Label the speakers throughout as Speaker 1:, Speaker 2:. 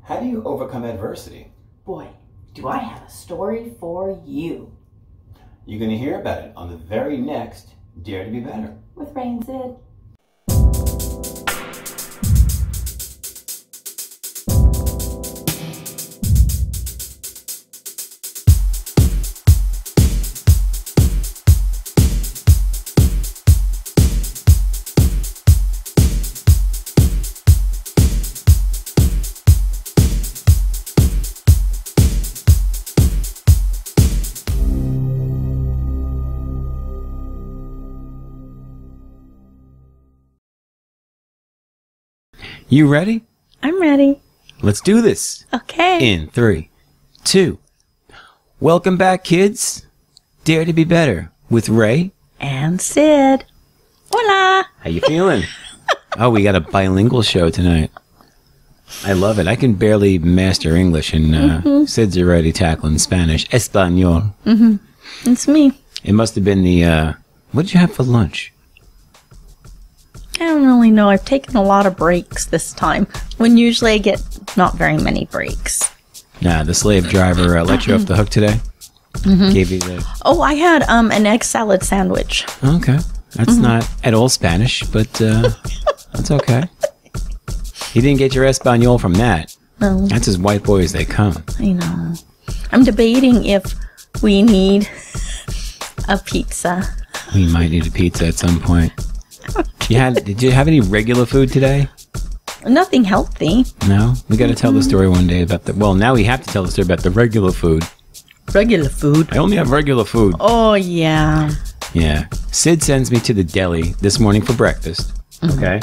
Speaker 1: How do you overcome adversity?
Speaker 2: Boy, do I have a story for you.
Speaker 1: You're going to hear about it on the very next Dare to Be Better.
Speaker 2: With Ray and Sid.
Speaker 1: You ready?
Speaker 2: I'm ready.
Speaker 1: Let's do this.
Speaker 2: Okay.
Speaker 1: In 3, 2. Welcome back, kids. Dare to Be Better with Ray
Speaker 2: and Sid. Hola.
Speaker 1: How you feeling? Oh, we got a bilingual show tonight. I love it. I can barely master English, and Sid's already tackling Spanish. Espanol.
Speaker 2: It's me.
Speaker 1: It must have been the, what did you have for lunch?
Speaker 2: I don't really know. I've taken a lot of breaks this time, when usually I get not very many breaks.
Speaker 1: Nah, the slave driver let you off the hook today? Gave you the...
Speaker 2: Oh, I had an egg salad sandwich.
Speaker 1: Okay. That's not at all Spanish, but that's okay. He didn't get your Espanol from that.
Speaker 2: No.
Speaker 1: That's as white boy as they come.
Speaker 2: I know. I'm debating if we need a pizza.
Speaker 1: We might need a pizza at some point. Did you have any regular food today?
Speaker 2: Nothing healthy.
Speaker 1: No? We got to tell the story one day about the... Well, now we have to tell the story about the regular food.
Speaker 2: Regular food?
Speaker 1: I only have regular food.
Speaker 2: Oh, yeah.
Speaker 1: Yeah. Sid sends me to the deli this morning for breakfast. Okay?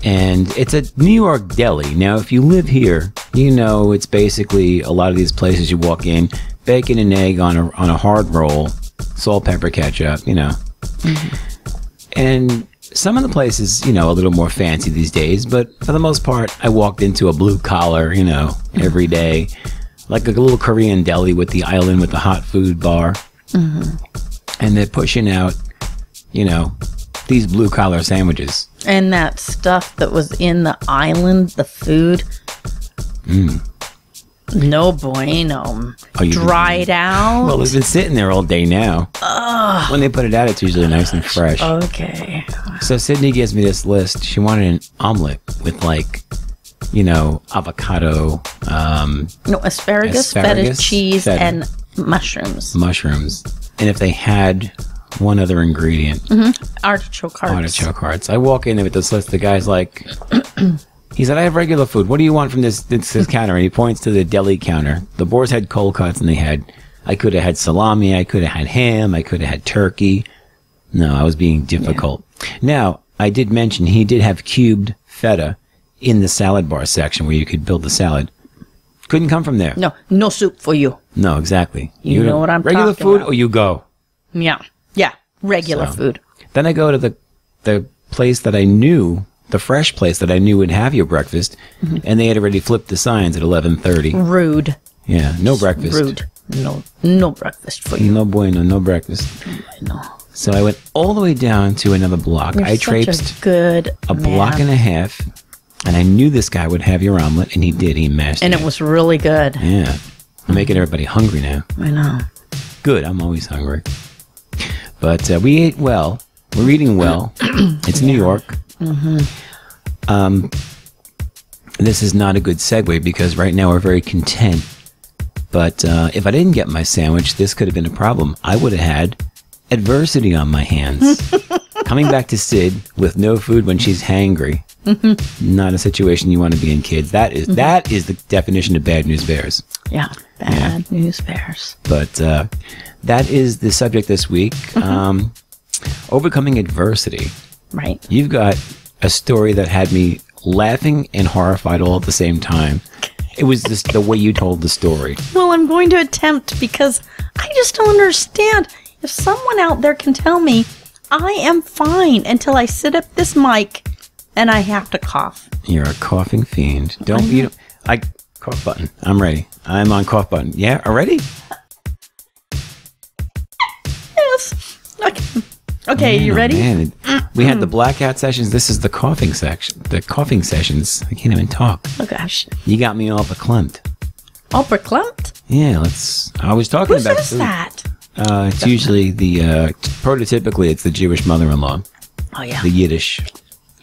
Speaker 1: And it's a New York deli. Now, if you live here, you know it's basically a lot of these places you walk in, bacon and egg on a hard roll, salt, pepper, ketchup, you know. And some of the places, you know, a little more fancy these days, but for the most part, I walked into a blue collar, you know, every day, like a little Korean deli with the island with the hot food bar. And they're pushing out, you know, these blue collar sandwiches.
Speaker 2: And that stuff that was in the island, the food. No bueno. Dried out.
Speaker 1: Well, it's been sitting there all day now. When they put it out, it's usually nice and fresh.
Speaker 2: Okay.
Speaker 1: So Sydney gives me this list. She wanted an omelet with, like, you know, avocado.
Speaker 2: No, asparagus, feta cheese, and mushrooms.
Speaker 1: Mushrooms. And if they had one other ingredient.
Speaker 2: Artichoke hearts.
Speaker 1: Artichoke hearts. I walk in there with this list. The guy's like... He said, I have regular food. What do you want from this counter? And he points to the deli counter. The boars had cold cuts, and I could have had salami, I could have had ham, I could have had turkey. No, I was being difficult. Yeah. Now, I did mention he did have cubed feta in the salad bar section where you could build the salad. Couldn't come from there.
Speaker 2: No soup for you.
Speaker 1: No, exactly.
Speaker 2: You know what I'm talking about.
Speaker 1: Regular food or you go?
Speaker 2: Yeah, regular food.
Speaker 1: Then I go to the place that I knew, the fresh place that I knew would have your breakfast, and they had already flipped the signs at 11:30.
Speaker 2: Rude.
Speaker 1: Yeah, no breakfast.
Speaker 2: Rude. No breakfast for you.
Speaker 1: No bueno, no breakfast.
Speaker 2: No.
Speaker 1: So I went all the way down to another block. I traipsed
Speaker 2: a
Speaker 1: block and a half, and I knew this guy would have your omelet, and he did. He mashed it.
Speaker 2: And it was really good.
Speaker 1: Yeah. I'm making everybody hungry now.
Speaker 2: I know.
Speaker 1: Good. I'm always hungry. But we ate well. We're eating well. It's New York. This is not a good segue because right now we're very content. But if I didn't get my sandwich, this could have been a problem. I would have had adversity on my hands. Coming back to Sid with no food when she's hangry. Not a situation you want to be in, kids. That is the definition of bad news bears.
Speaker 2: Yeah, bad news bears.
Speaker 1: But that is the subject this week. Overcoming adversity.
Speaker 2: Right.
Speaker 1: You've got a story that had me laughing and horrified all at the same time. It was just the way you told the story.
Speaker 2: Well, I'm going to attempt because I just don't understand. If someone out there can tell me I am fine until I sit up this mic and I have to cough.
Speaker 1: You're a coughing fiend. Cough button. I'm ready. I'm on cough button. Yeah, already?
Speaker 2: Yes. Okay. Okay, you ready?
Speaker 1: Man, we had the blackout sessions. This is the coughing section. The coughing sessions. I can't even talk.
Speaker 2: Oh gosh.
Speaker 1: You got me all verklempt.
Speaker 2: All verklempt?
Speaker 1: Yeah, I was talking about
Speaker 2: Whose is that?
Speaker 1: It's usually the, prototypically, it's the Jewish mother-in-law.
Speaker 2: Oh, yeah.
Speaker 1: The Yiddish.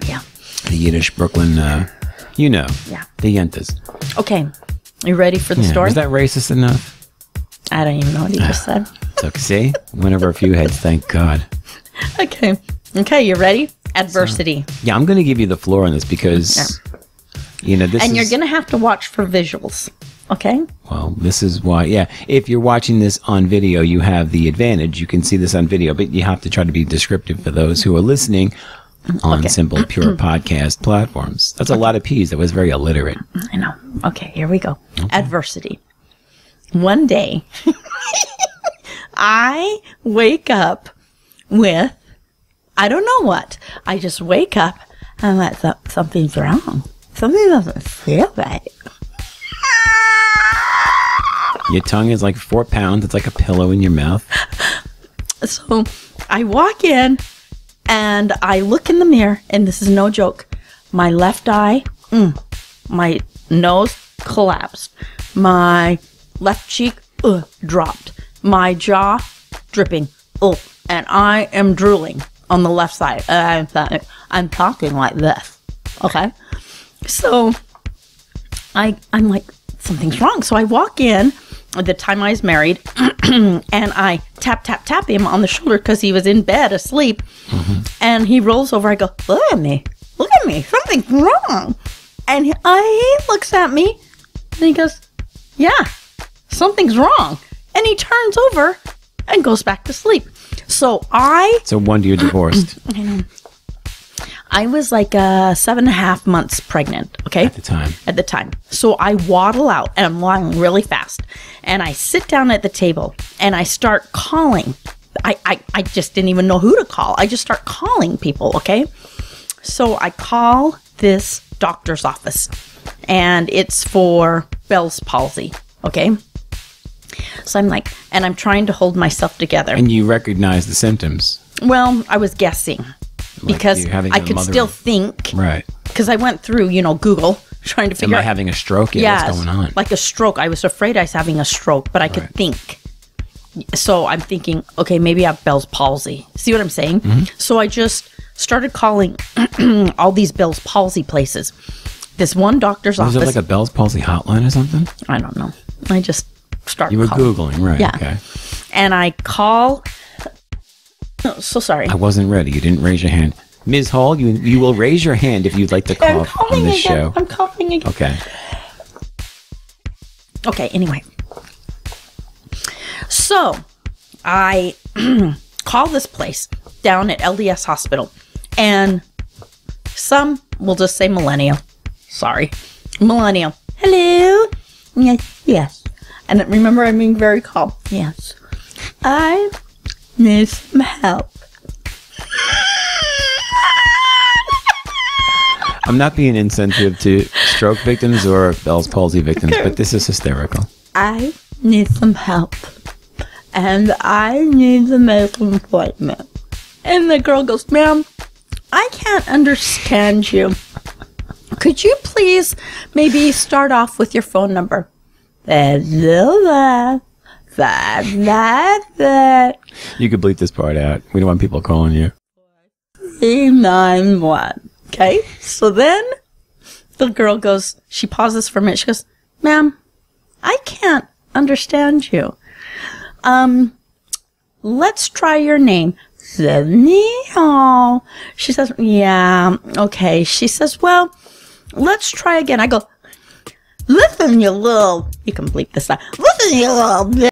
Speaker 2: Yeah.
Speaker 1: The Yiddish Brooklyn, you know.
Speaker 2: Yeah.
Speaker 1: The Yentas.
Speaker 2: Okay. You ready for the
Speaker 1: Yeah.
Speaker 2: story?
Speaker 1: Was that racist enough?
Speaker 2: I don't even know what he just said.
Speaker 1: So, see? One of our few heads, thank God.
Speaker 2: Okay. Okay, you ready? Adversity.
Speaker 1: Yeah, I'm going to give you the floor on this because, you know, this
Speaker 2: And
Speaker 1: is...
Speaker 2: you're going to have to watch for visuals. Okay?
Speaker 1: Well, this is why, yeah. If you're watching this on video, you have the advantage. You can see this on video, but you have to try to be descriptive for those who are listening on simple, pure podcast platforms. That's a lot of P's. That was very illiterate.
Speaker 2: I know. Okay, here we go. Okay. Adversity. One day, I wake up with, I don't know what. I just wake up and I'm like, something's wrong. Something doesn't feel right.
Speaker 1: Your tongue is like 4 pounds. It's like a pillow in your mouth.
Speaker 2: So I walk in and I look in the mirror, and this is no joke. My left eye, my nose collapsed. My left cheek, dropped. My jaw, dripping. And I am drooling on the left side. I'm talking like this. Okay? So I'm like, something's wrong. So I walk in at the time I was married, and I tap him on the shoulder because he was in bed asleep. And he rolls over. I go, look at me, something's wrong. And he looks at me and he goes, yeah, something's wrong. And he turns over and goes back to sleep. So
Speaker 1: So one, you're divorced.
Speaker 2: I know. I was like 7.5 months pregnant, okay?
Speaker 1: At the time.
Speaker 2: So I waddle out, and I'm walking really fast. And I sit down at the table, and I start calling. I just didn't even know who to call. I just start calling people, okay? So I call this doctor's office, and it's for Bell's palsy, okay? So I'm like, and I'm trying to hold myself together.
Speaker 1: And you recognize the symptoms.
Speaker 2: Well, I was guessing. Because I could still think.
Speaker 1: Right.
Speaker 2: Because I went through, Google, trying to figure out.
Speaker 1: Am I having a stroke? Yeah, what's going on?
Speaker 2: Like a stroke. I was afraid I was having a stroke, but I could think. So I'm thinking, okay, maybe I have Bell's palsy. See what I'm saying? So I just started calling all these Bell's palsy places. This one doctor's office.
Speaker 1: Was it like a Bell's palsy hotline or something?
Speaker 2: I don't know. I just started
Speaker 1: You were
Speaker 2: calling.
Speaker 1: Googling, right.
Speaker 2: Yeah.
Speaker 1: Okay.
Speaker 2: And I call... Oh, so sorry.
Speaker 1: I wasn't ready. You didn't raise your hand. Ms. Hall, you will raise your hand if you'd like to cough on this show.
Speaker 2: I'm coughing again.
Speaker 1: Okay.
Speaker 2: Okay, anyway. So, I call this place down at LDS Hospital, and we'll just say millennial. Sorry. Millennial. Hello? Yes. And remember, I'm being very calm. Yes. I need some help.
Speaker 1: I'm not being insensitive to stroke victims or Bell's palsy victims, but this is hysterical.
Speaker 2: I need some help. And I need to make an appointment. And the girl goes, ma'am, I can't understand you. Could you please maybe start off with your phone number?
Speaker 1: You could bleep this part out. We don't want people calling you.
Speaker 2: 391. Okay? So then the girl goes, she pauses for a minute. She goes, ma'am, I can't understand you. Let's try your name. She says, yeah, okay. She says, well, let's try again. I go, listen, you can bleep this out. Listen, you little bitch.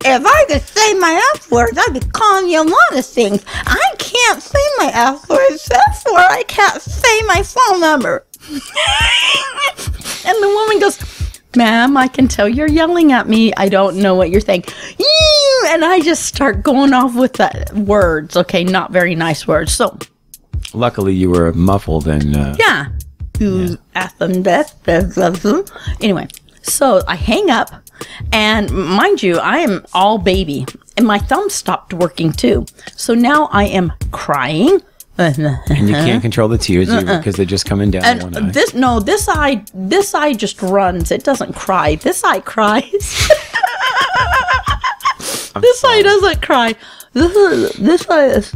Speaker 2: If I could say my F words, I'd be calling you a lot of things. I can't say my F words, therefore I can't say my phone number. And the woman goes, ma'am, I can tell you're yelling at me. I don't know what you're saying. And I just start going off with the words, okay, not very nice words. So,
Speaker 1: luckily you were muffled and...
Speaker 2: yeah. Anyway, So I hang up, and mind you, I am all baby, and my thumb stopped working too. So now I am crying.
Speaker 1: And you can't control the tears because they're just coming down one eye.
Speaker 2: This eye just runs. It doesn't cry. This eye cries. This eye doesn't cry. This eye is.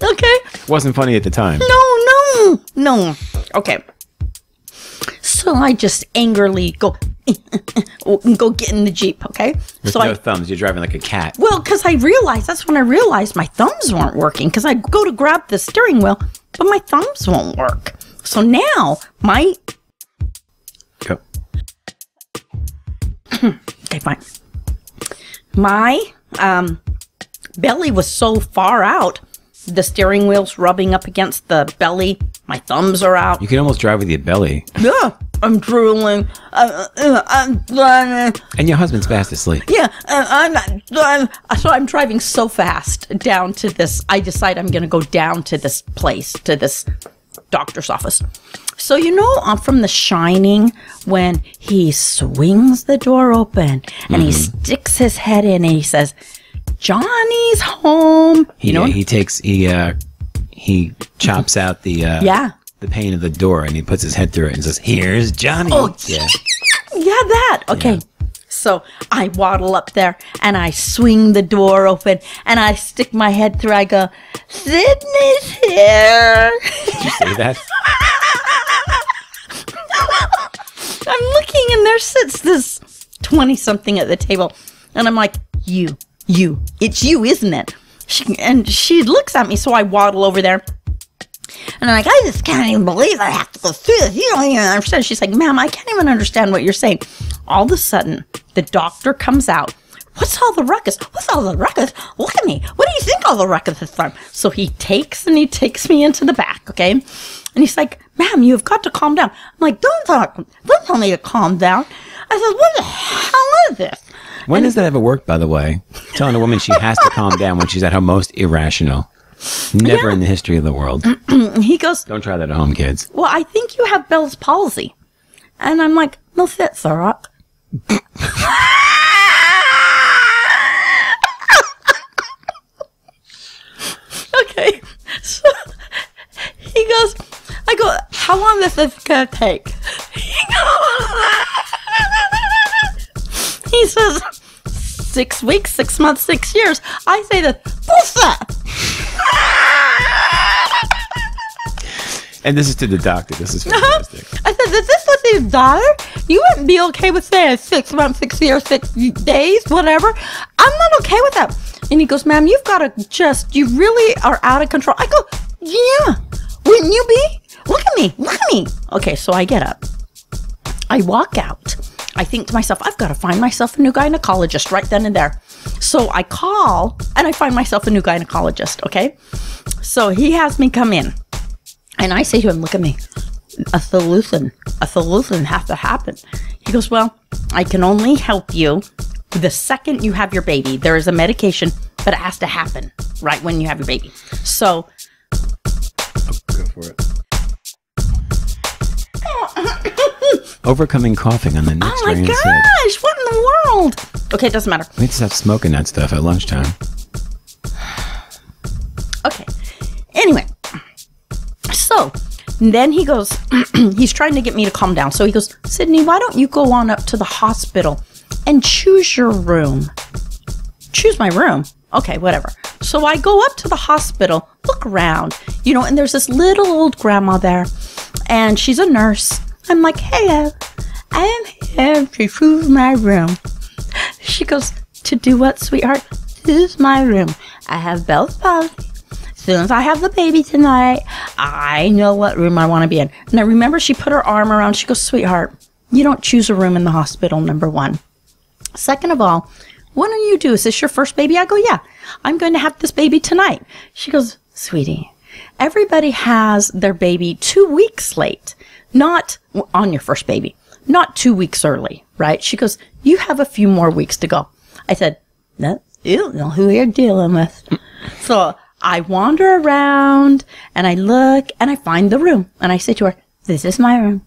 Speaker 2: Okay.
Speaker 1: Wasn't funny at the time.
Speaker 2: No. Okay. So I just angrily go get in the Jeep, okay?
Speaker 1: With
Speaker 2: so
Speaker 1: no thumbs, you're driving like a cat.
Speaker 2: Well, because that's when I realized my thumbs weren't working, because I go to grab the steering wheel, but my thumbs won't work. So now
Speaker 1: Go.
Speaker 2: Okay, fine. My belly was so far out, the steering wheel's rubbing up against the belly. My thumbs are out.
Speaker 1: You can almost drive with your belly.
Speaker 2: Yeah, I'm drooling. And
Speaker 1: your husband's fast asleep.
Speaker 2: Yeah, so I'm driving so fast down to this. I decide I'm going to go down to this place, to this doctor's office. So, from The Shining, when he swings the door open and he sticks his head in and he says, Johnny's home.
Speaker 1: He chops out the pane of the door and he puts his head through it and says, "Here's Johnny."
Speaker 2: Oh, yeah, that. Okay. Yeah. So I waddle up there and I swing the door open and I stick my head through. I go, "Sydney's here."
Speaker 1: Did you say that?
Speaker 2: I'm looking and there sits this 20-something at the table and I'm like, it's you, isn't it? She looks at me, so I waddle over there. And I'm like, I just can't even believe I have to go through this. You don't even understand. She's like, ma'am, I can't even understand what you're saying. All of a sudden, the doctor comes out. What's all the ruckus? What's all the ruckus? Look at me. What do you think all the ruckus is from? So he takes me into the back, okay? And he's like, ma'am, you've got to calm down. I'm like, don't tell me to calm down. I said, what the hell is this?
Speaker 1: When does that ever work, by the way? Telling a woman she has to calm down when she's at her most irrational. Never in the history of the world.
Speaker 2: He goes,
Speaker 1: don't try that at home, kids.
Speaker 2: Well, I think you have Bell's palsy. And I'm like, no fits, all right. Okay. So I go, how long is this going to take? He says, 6 weeks, 6 months, 6 years. I say that, bullshit.
Speaker 1: And this is to the doctor. This is fantastic.
Speaker 2: I said, is this what his daughter? You wouldn't be okay with saying 6 months, 6 years, 6 days, whatever. I'm not okay with that. And he goes, ma'am, you've got to you really are out of control. I go, yeah, wouldn't you be? Look at me. Okay, so I get up. I walk out. I think to myself, I've got to find myself a new gynecologist right then and there. So I call and I find myself a new gynecologist, okay? So he has me come in. And I say to him, look at me, a solution has to happen. He goes, well, I can only help you the second you have your baby. There is a medication, but it has to happen right when you have your baby. So.
Speaker 1: Go for it. Overcoming coughing on the next
Speaker 2: Oh my gosh, what in the world? Okay, it doesn't matter.
Speaker 1: We need to stop smoking that stuff at lunchtime.
Speaker 2: Okay. Anyway. So, then he goes, he's trying to get me to calm down. So he goes, Sydney, why don't you go on up to the hospital and choose your room? Choose my room? Okay, whatever. So I go up to the hospital, look around, and there's this little old grandma there, and she's a nurse. I'm like, hello, I am here to choose my room. She goes, to do what, sweetheart? This is my room. I have Bell's palsy. As soon as I have the baby tonight, I know what room I want to be in. And I remember she put her arm around, she goes, sweetheart, you don't choose a room in the hospital, number one. Second of all, what do you do? Is this your first baby? I go, yeah, I'm going to have this baby tonight. She goes, sweetie, everybody has their baby 2 weeks late, not on your first baby, not 2 weeks early, right? She goes, you have a few more weeks to go. I said, no, you don't know who you're dealing with. So I wander around and I look and I find the room. And I say to her, this is my room.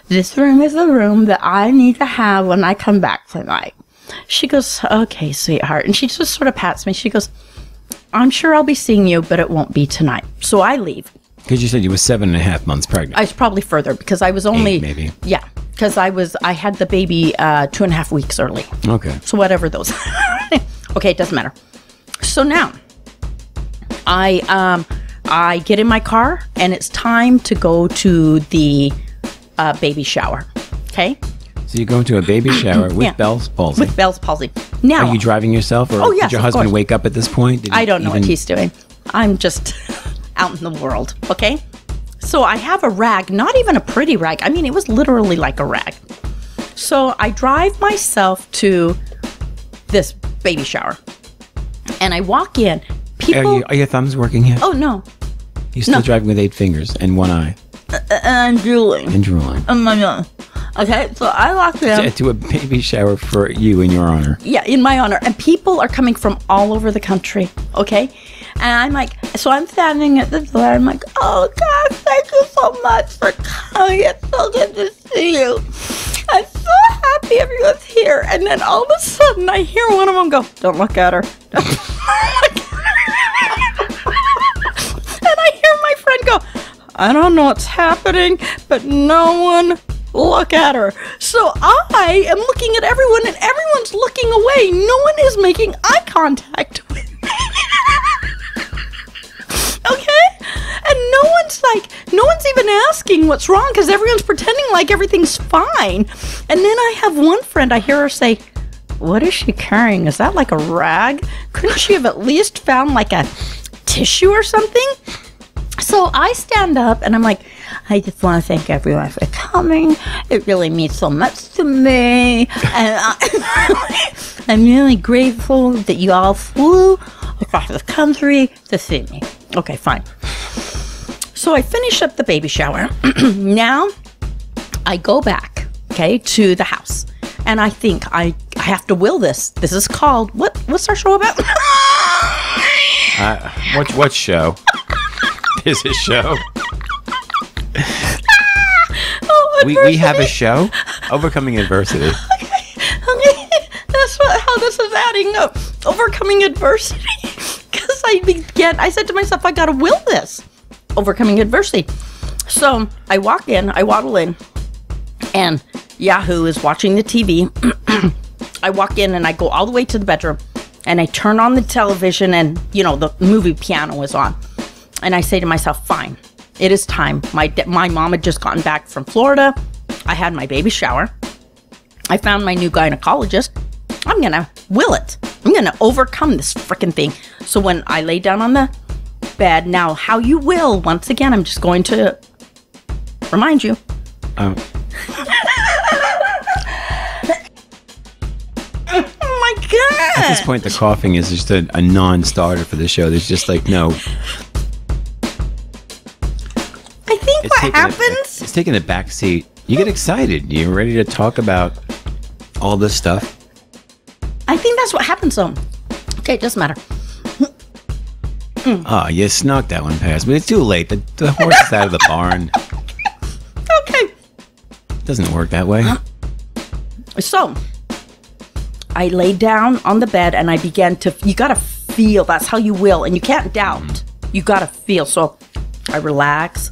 Speaker 2: This room is the room that I need to have when I come back tonight. She goes, okay, sweetheart. And she just sort of pats me. She goes, I'm sure I'll be seeing you, but it won't be tonight. So I leave.
Speaker 1: Because you said you were 7.5 months pregnant.
Speaker 2: I was probably further because I was only...
Speaker 1: 8, maybe.
Speaker 2: Yeah, because I had the baby 2.5 weeks early.
Speaker 1: Okay.
Speaker 2: So whatever those... Okay, it doesn't matter. So now, I get in my car, and it's time to go to the baby shower. Okay?
Speaker 1: So you go into a baby shower with Bell's palsy.
Speaker 2: With Bell's palsy. Now,
Speaker 1: are you driving yourself, or
Speaker 2: yes,
Speaker 1: did your
Speaker 2: of
Speaker 1: husband
Speaker 2: course.
Speaker 1: wake up at this point?
Speaker 2: I don't know what he's doing. I'm just out in the world, okay? So I have a rag, not even a pretty rag. I mean, it was literally like a rag. So I drive myself to this baby shower, and I walk in. People...
Speaker 1: Are your thumbs working here?
Speaker 2: Oh, no.
Speaker 1: You're still driving with 8 fingers and 1 eye.
Speaker 2: And drooling.
Speaker 1: And drooling.
Speaker 2: Oh, my God. Okay, so I walk in.
Speaker 1: To a baby shower for you in your honor.
Speaker 2: Yeah, in my honor. And people are coming from all over the country, okay? And I'm like, so I'm standing at the door. I'm like, oh, God, thank you so much for coming. It's so good to see you. I'm so happy everyone's here. And then all of a sudden, I hear one of them go, don't look at her. And I hear my friend go, I don't know what's happening, but no one look at her. So I am looking at everyone, and everyone's looking away. No one is making eye contact with me. Okay? And no one's even asking what's wrong, because everyone's pretending like everything's fine. And then I have one friend, I hear her say, what is she carrying? Is that like a rag? Couldn't she have at least found like a tissue or something? So I stand up and I'm like, I just want to thank everyone for coming. It really means so much to me. And I'm really grateful that you all flew across the country to see me. Okay, fine. So I finish up the baby shower. Now I go back, okay, to the house. And I think I have to will this. This is called, what's our show about?
Speaker 1: What show? Is a show? We have a show? Overcoming Adversity.
Speaker 2: Okay. That's how this is adding up. Overcoming Adversity. Because I said to myself, I gotta will this. Overcoming Adversity. So I walk in, I waddle in, and Yahoo is watching the TV. I walk in and I go all the way to the bedroom, and I turn on the television, and the movie piano is on. And I say to myself, fine, it is time. My mom had just gotten back from Florida. I had my baby shower. I found my new gynecologist. I'm going to will it. I'm going to overcome this freaking thing. So when I lay down on the bed, now how you will, once again, I'm just going to remind you.
Speaker 1: Oh
Speaker 2: my God.
Speaker 1: At this point, the coughing is just a non-starter for the show. There's just like no...
Speaker 2: I think what happens...
Speaker 1: It's taking a back seat. You get excited. You're ready to talk about all this stuff.
Speaker 2: I think that's what happens, though. Okay, it doesn't matter.
Speaker 1: Oh, you snuck that one past me. It's too late. The horse is out of the barn.
Speaker 2: Okay.
Speaker 1: It doesn't work that way.
Speaker 2: So, I lay down on the bed and I began to... You gotta feel. That's how you will. And you can't doubt. You gotta feel. So, I relax.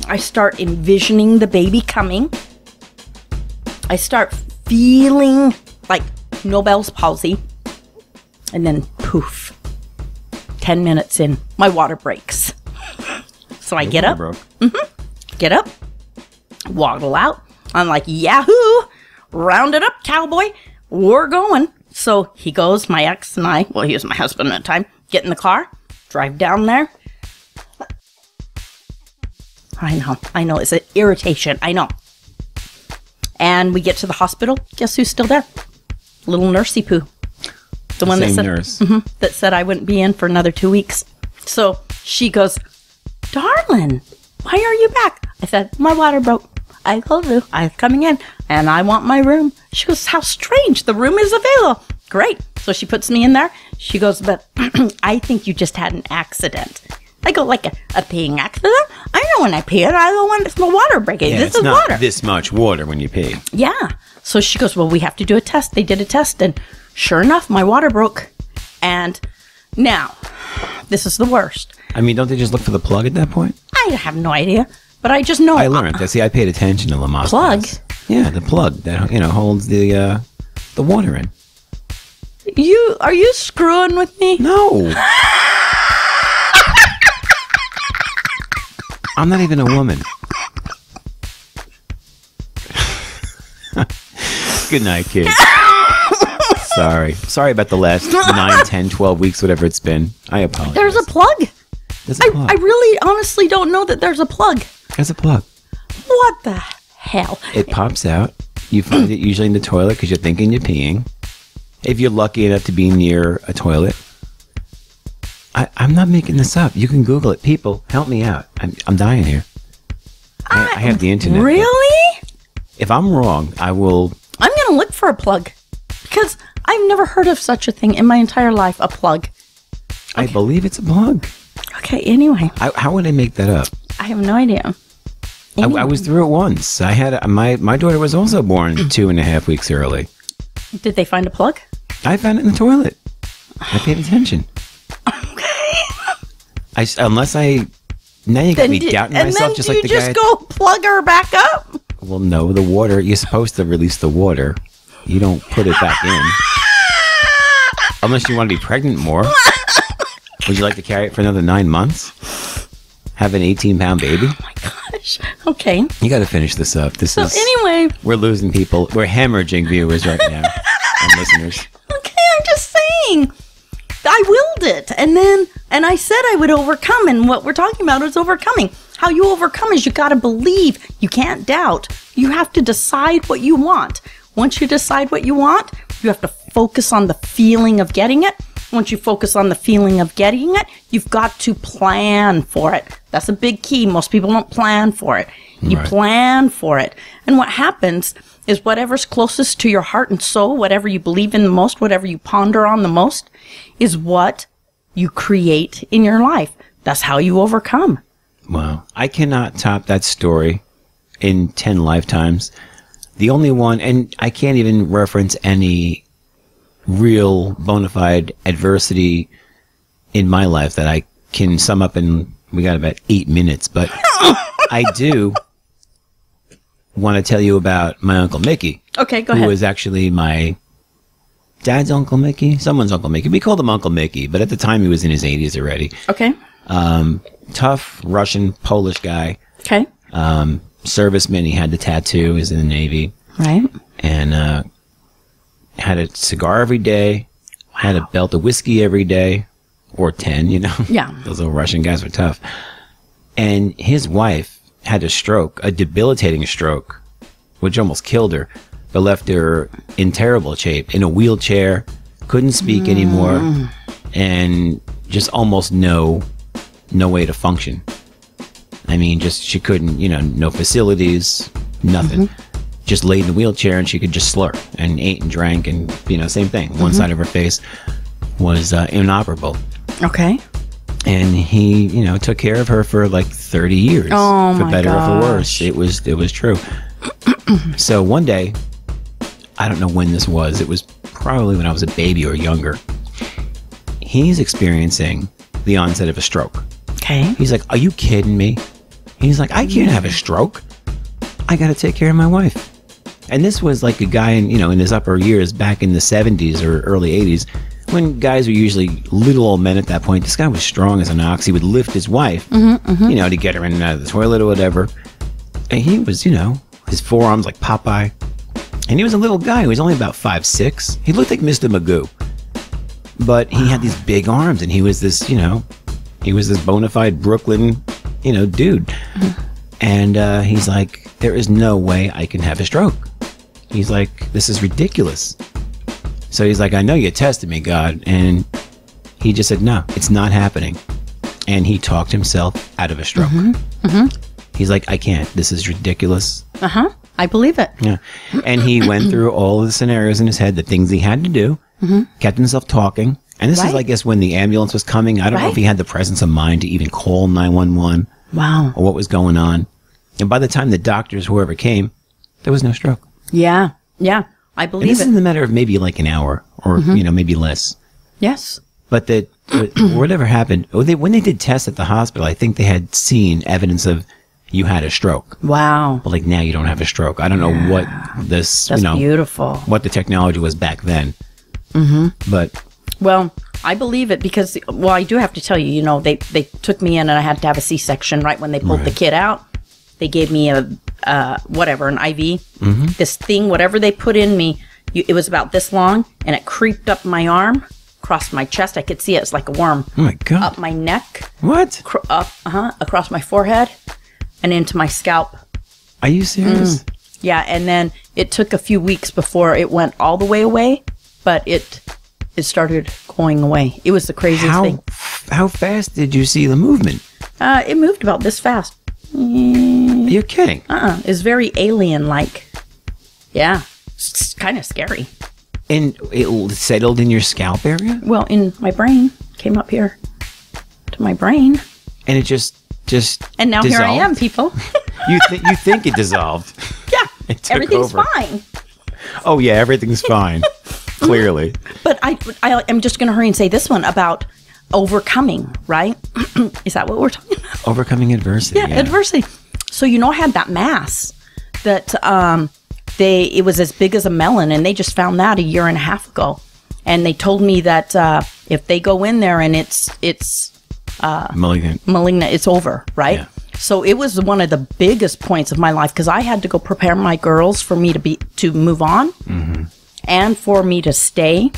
Speaker 2: I start envisioning the baby coming. I start feeling like Bell's palsy. And then poof. 10 minutes in, my water breaks. So I get up. Get up. Waddle out. I'm like, Yahoo! Round it up, cowboy. We're going. So he goes, my ex and I, well, he was my husband at the time, get in the car, drive down there. I know, it's an irritation, I know. And we get to the hospital. Guess who's still there? Little nursey poo. The one that said,
Speaker 1: nurse.
Speaker 2: That said I wouldn't be in for another 2 weeks. So she goes, darling, why are you back? I said, my water broke. I told you, I'm coming in, and I want my room. She goes, how strange, the room is available. Great. So she puts me in there. She goes, but I think you just had an accident. I go, like a peeing accident? I know when I pee it, I don't want my water breaking.
Speaker 1: Yeah,
Speaker 2: this
Speaker 1: it's
Speaker 2: is
Speaker 1: not
Speaker 2: water.
Speaker 1: this much water when you pee.
Speaker 2: Yeah. So she goes, well, we have to do a test. They did a test, and sure enough, my water broke. And now, this is the worst.
Speaker 1: I mean, don't they just look for the plug at that point?
Speaker 2: I have no idea, but I just know.
Speaker 1: I learned that. See, I paid attention to Lamaze.
Speaker 2: Plug?
Speaker 1: class. Yeah, the plug that holds the water in.
Speaker 2: Are you screwing with me?
Speaker 1: No. I'm not even a woman. Good night, kids. Sorry about the last 9, 10, 12 weeks, whatever it's been. I apologize.
Speaker 2: There's a plug.
Speaker 1: There's a plug.
Speaker 2: I really honestly don't know that there's a plug.
Speaker 1: There's a plug.
Speaker 2: What the hell?
Speaker 1: It pops out. You find it usually in the toilet because you're thinking you're peeing. If you're lucky enough to be near a toilet. I'm not making this up. You can Google it. People, help me out. I'm dying here. I have the internet.
Speaker 2: Really?
Speaker 1: If I'm wrong, I will...
Speaker 2: I'm going to look for a plug. Because I've never heard of such a thing in my entire life, a plug.
Speaker 1: I believe it's a plug.
Speaker 2: Okay, anyway.
Speaker 1: How would I make that up?
Speaker 2: I have no idea. Anyway.
Speaker 1: I was through it once. I had my daughter was also born 2.5 weeks early.
Speaker 2: Did they find a plug?
Speaker 1: I found it in the toilet. I paid attention. Unless now you got me doubting myself, just like the guy.
Speaker 2: And then you just go plug her back up?
Speaker 1: Well, no, the water. You're supposed to release the water. You don't put it back in. Unless you want to be pregnant more. Would you like to carry it for another 9 months? Have an 18-pound baby?
Speaker 2: Oh my gosh. Okay.
Speaker 1: You got to finish this up.
Speaker 2: Anyway.
Speaker 1: We're losing people. We're hemorrhaging viewers right now and listeners.
Speaker 2: Okay, I'm just saying. I willed it, and I said I would overcome, and what we're talking about is overcoming. How you overcome is you got to believe. You can't doubt. You have to decide what you want. Once you decide what you want, you have to focus on the feeling of getting it. Once you focus on the feeling of getting it, you've got to plan for it. That's a big key. Most people don't plan for it. You plan for it. And what happens is whatever's closest to your heart and soul, whatever you believe in the most, whatever you ponder on the most, is what you create in your life. That's how you overcome.
Speaker 1: Wow. I cannot top that story in 10 lifetimes. The only one, and I can't even reference any real bona fide adversity in my life that I can sum up in, we got about 8 minutes, but I do want to tell you about my Uncle Mickey.
Speaker 2: Okay, go ahead.
Speaker 1: Who was actually my dad's Uncle Mickey, someone's Uncle Mickey. We called him Uncle Mickey, but at the time he was in his 80s already.
Speaker 2: Okay.
Speaker 1: Tough Russian, Polish guy.
Speaker 2: Okay.
Speaker 1: Serviceman. He had the tattoo. He was in the Navy.
Speaker 2: Right.
Speaker 1: And had a cigar every day. Wow. Had a belt of whiskey every day. Or 10,
Speaker 2: Yeah.
Speaker 1: Those little Russian guys were tough. And his wife had a stroke, a debilitating stroke, which almost killed her, but left her in terrible shape, in a wheelchair, couldn't speak anymore, and just almost no way to function. I mean, she couldn't, no facilities, nothing. Just laid in the wheelchair and she could just slur and ate and drank and, same thing. One side of her face was inoperable.
Speaker 2: Okay.
Speaker 1: And he, took care of her for like 30 years.
Speaker 2: Oh,
Speaker 1: for
Speaker 2: my
Speaker 1: better
Speaker 2: gosh.
Speaker 1: or for worse. It was true. So one day, I don't know when this was. It was probably when I was a baby or younger. He's experiencing the onset of a stroke.
Speaker 2: Okay.
Speaker 1: He's like, "Are you kidding me?" He's like, "I can't have a stroke. I got to take care of my wife." And this was like a guy in his upper years back in the 70s or early 80s, when guys were usually little old men at that point. This guy was strong as an ox. He would lift his wife, to get her in and out of the toilet or whatever. And he was, his forearms like Popeye. And he was a little guy. He was only about 5'6". He looked like Mr. Magoo. But he had these big arms, and he was this, he was this bona fide Brooklyn, dude. And he's like, there is no way I can have a stroke. He's like, this is ridiculous. So he's like, I know you tested me, God. And he just said, no, it's not happening. And he talked himself out of a stroke. He's like, I can't. This is ridiculous.
Speaker 2: I believe it.
Speaker 1: Yeah. And he went through all of the scenarios in his head, the things he had to do, kept himself talking, And this is,
Speaker 2: Right.
Speaker 1: I guess, when the ambulance was coming. I don't know if
Speaker 2: Right.
Speaker 1: he had the presence of mind to even call 911
Speaker 2: Wow.
Speaker 1: or what was going on. And by the time the doctors, whoever came, there was no stroke.
Speaker 2: Yeah. Yeah. I
Speaker 1: And
Speaker 2: believe
Speaker 1: this
Speaker 2: it.
Speaker 1: is in the matter of maybe like an hour or, maybe less.
Speaker 2: Yes.
Speaker 1: But whatever happened, when they did tests at the hospital, I think they had seen evidence of you had a stroke.
Speaker 2: Wow.
Speaker 1: But like now you don't have a stroke. I don't know what this,
Speaker 2: That's beautiful.
Speaker 1: what the technology was back then. But
Speaker 2: Well, I believe it because, well, I do have to tell you, they took me in and I had to have a C-section right when they pulled the
Speaker 1: Right.
Speaker 2: kid out. They gave me an IV. This thing, whatever they put in me, it was about this long and it creeped up my arm, across my chest. I could see it. It's like a worm.
Speaker 1: oh my God.
Speaker 2: Up my neck,
Speaker 1: What?
Speaker 2: across my forehead and into my scalp.
Speaker 1: Are you serious?
Speaker 2: Yeah, and then it took a few weeks before it went all the way away, but it started going away. It was the craziest thing.
Speaker 1: How fast did you see the movement?
Speaker 2: It moved about this fast.
Speaker 1: You're kidding.
Speaker 2: It's very alien-like. Yeah, it's kind of scary.
Speaker 1: And it settled in your scalp area?
Speaker 2: Well, in my brain, came up here to my brain,
Speaker 1: And it just
Speaker 2: and now
Speaker 1: dissolved?
Speaker 2: here I am, people.
Speaker 1: You think it dissolved?
Speaker 2: Yeah,
Speaker 1: It took
Speaker 2: everything's
Speaker 1: over.
Speaker 2: fine.
Speaker 1: Oh yeah, everything's fine. Clearly.
Speaker 2: But I'm just going to hurry and say this one about overcoming, right? Is that what we're talking about?
Speaker 1: Overcoming adversity.
Speaker 2: Yeah, adversity. So I had that mass that it was as big as a melon, and they just found that a year and a half ago, and they told me that if they go in there and it's
Speaker 1: Malignant.
Speaker 2: it's over, right?
Speaker 1: Yeah.
Speaker 2: So it was one of the biggest points of my life because I had to go prepare my girls for me to move on, and for me to stay.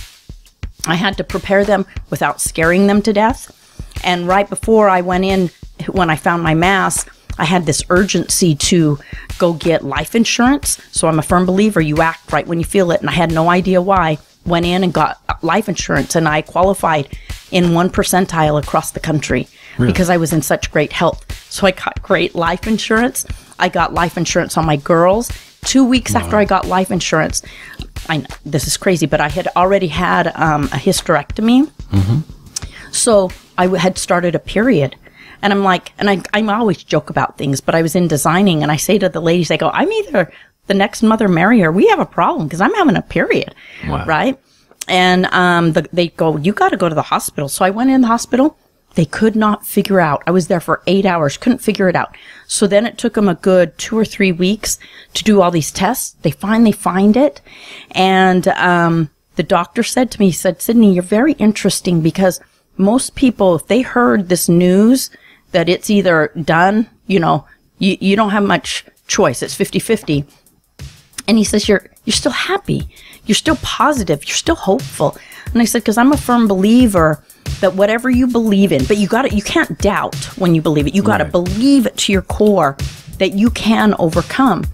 Speaker 2: I had to prepare them without scaring them to death. And right before I went in, when I found my mass, I had this urgency to go get life insurance. So I'm a firm believer you act right when you feel it. And I had no idea why. Went in and got life insurance, and I qualified in 1 percentile across the country because I was in such great health. So I got great life insurance. I got life insurance on my girls. 2 weeks after I got life insurance, I know this is crazy, but I had already had a hysterectomy. So I had started a period. And I'm like, and I always joke about things, but I was in designing and I say to the ladies, I go, I'm either the next Mother Mary or we have a problem because I'm having a period.
Speaker 1: Wow.
Speaker 2: Right. And they go, you got to go to the hospital. So I went in the hospital. They could not figure out. I was there for 8 hours, couldn't figure it out. So then it took them a good 2 or 3 weeks to do all these tests. They finally find it. And the doctor said to me, he said, Sydney, you're very interesting because most people, if they heard this news that it's either done, you don't have much choice. It's 50-50. And he says, you're still happy. You're still positive. You're still hopeful. And I said, because I'm a firm believer that whatever you believe in, but you can't doubt when you believe it. You got to believe it to your core that you can overcome.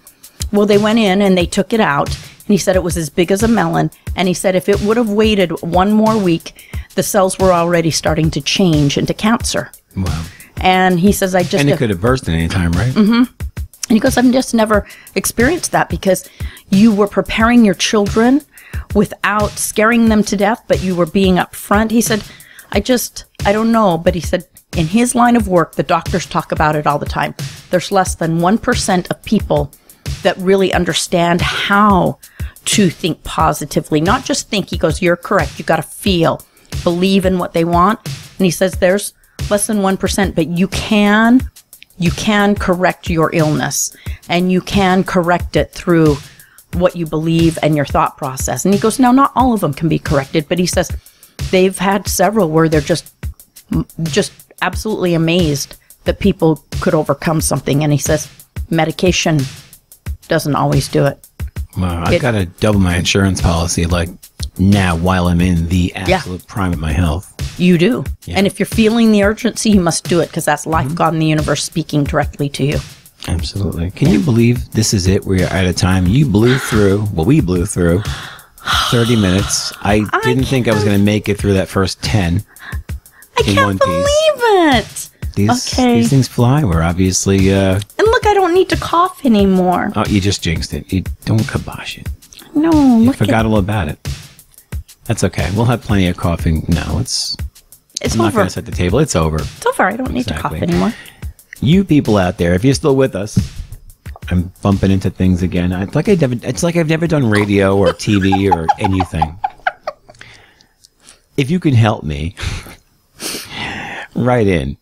Speaker 2: Well, they went in and they took it out. And he said it was as big as a melon. And he said if it would have waited 1 more week, the cells were already starting to change into cancer.
Speaker 1: Wow.
Speaker 2: And he says,
Speaker 1: And it could have burst at any time, right?
Speaker 2: And he goes, I've just never experienced that because you were preparing your children without scaring them to death, but you were being upfront. He said, I don't know. But he said, in his line of work, the doctors talk about it all the time. There's less than 1% of people that really understand how to think positively. Not just think. He goes, you're correct. You got to feel, believe in what they want. And he says, there's less than 1%, but you can correct your illness and you can correct it through what you believe and your thought process. And he goes, now, not all of them can be corrected, but he says they've had several where they're just absolutely amazed that people could overcome something. And he says medication doesn't always do it.
Speaker 1: Wow. I've got to double my insurance policy like now while I'm in the absolute prime of my health.
Speaker 2: You do.
Speaker 1: Yeah.
Speaker 2: And if you're feeling the urgency, you must do it because that's life, God, and the universe speaking directly to you.
Speaker 1: Absolutely. Can you believe this is it? We're at a time we blew through 30 minutes. I didn't think I was going to make it through that first 10
Speaker 2: I can't believe it.
Speaker 1: These things fly. We're obviously...
Speaker 2: And look, I don't need to cough anymore.
Speaker 1: Oh, you just jinxed it. You don't kibosh it.
Speaker 2: No,
Speaker 1: You
Speaker 2: look
Speaker 1: forgot all about it. That's okay. We'll have plenty of coffee. No,
Speaker 2: It's
Speaker 1: I'm not
Speaker 2: over.
Speaker 1: going to set the table. It's over.
Speaker 2: It's over. I don't need to cough anymore.
Speaker 1: You people out there, if you're still with us, I'm bumping into things again. It's like I've never done radio or TV or anything. If you can help me, write in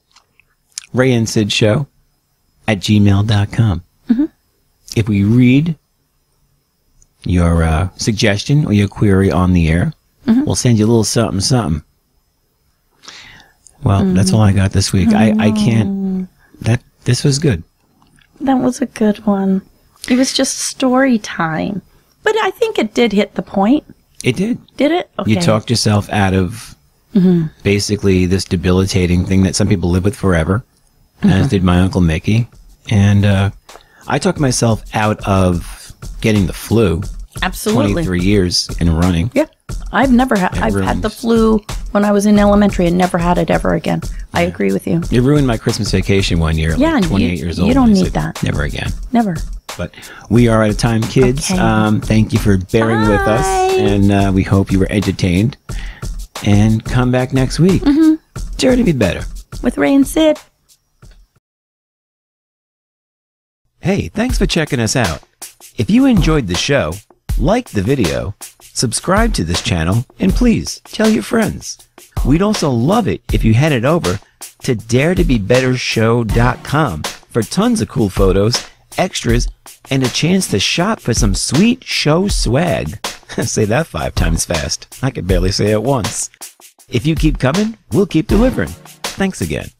Speaker 1: rayandsidshow@gmail.com. If we read your suggestion or your query on the air, we'll send you a little something. Well, that's all I got this week. I can't. This was good.
Speaker 2: That was a good one. It was just story time. But I think it did hit the point.
Speaker 1: It did.
Speaker 2: Did it? Okay.
Speaker 1: You talked yourself out of basically this debilitating thing that some people live with forever, as did my Uncle Mickey. And I talked myself out of getting the flu.
Speaker 2: Absolutely.
Speaker 1: 23 years in running.
Speaker 2: Yeah. I've had the flu when I was in elementary and never had it ever again. I agree with you.
Speaker 1: You ruined my Christmas vacation one year.
Speaker 2: Yeah,
Speaker 1: like 28 years old.
Speaker 2: You don't
Speaker 1: I
Speaker 2: need
Speaker 1: said,
Speaker 2: that.
Speaker 1: Never again.
Speaker 2: Never.
Speaker 1: But we are out of time, kids.
Speaker 2: Okay.
Speaker 1: Thank you for bearing with us. And we hope you were entertained. And come back next week. Dare to be better.
Speaker 2: With Ray and Sid.
Speaker 1: Hey, thanks for checking us out. If you enjoyed the show, like the video, subscribe to this channel, and please tell your friends. We'd also love it if you headed over to daretobebettershow.com for tons of cool photos, extras, and a chance to shop for some sweet show swag. Say that 5 times fast. I can barely say it once. If you keep coming, we'll keep delivering. Thanks again.